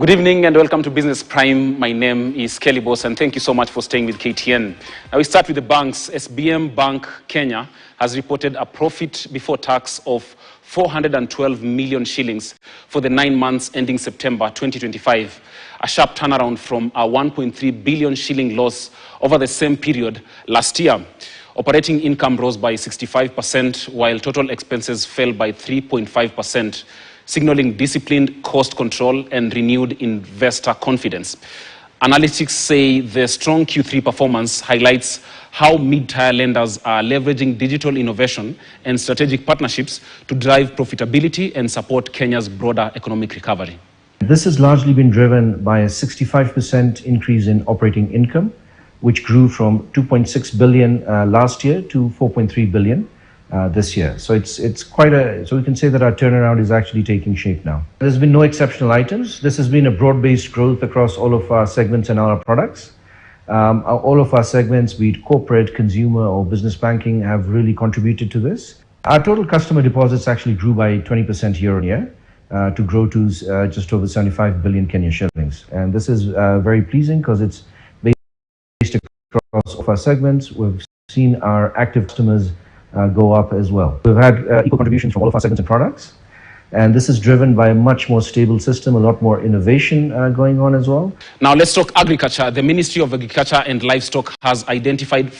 Good evening and welcome to Business Prime. My name is Kelly Boss and thank you so much for staying with KTN. Now we start with the banks. SBM Bank Kenya has reported a profit before tax of 412 million shillings for the 9 months ending September 2025, a sharp turnaround from a 1.3 billion shilling loss over the same period last year. Operating income rose by 65%, while total expenses fell by 3.5%. Signaling disciplined cost control and renewed investor confidence. Analytics say the strong Q3 performance highlights how mid-tier lenders are leveraging digital innovation and strategic partnerships to drive profitability and support Kenya's broader economic recovery. This has largely been driven by a 65% increase in operating income, which grew from 2.6 billion last year to 4.3 billion. This year. So so we can say that our turnaround is actually taking shape now. There's been no exceptional items. This has been a broad-based growth across all of our segments and our products. All of our segments, be it corporate, consumer or business banking, have really contributed to this. Our total customer deposits actually grew by 20% year on year to grow to just over 75 billion Kenyan shillings. And this is very pleasing because it's based across all of our segments. We've seen our active customers go up as well. We've had equal contributions from all of our segments and products, and this is driven by a much more stable system, a lot more innovation going on as well. Now let's talk agriculture. The Ministry of Agriculture and Livestock has identified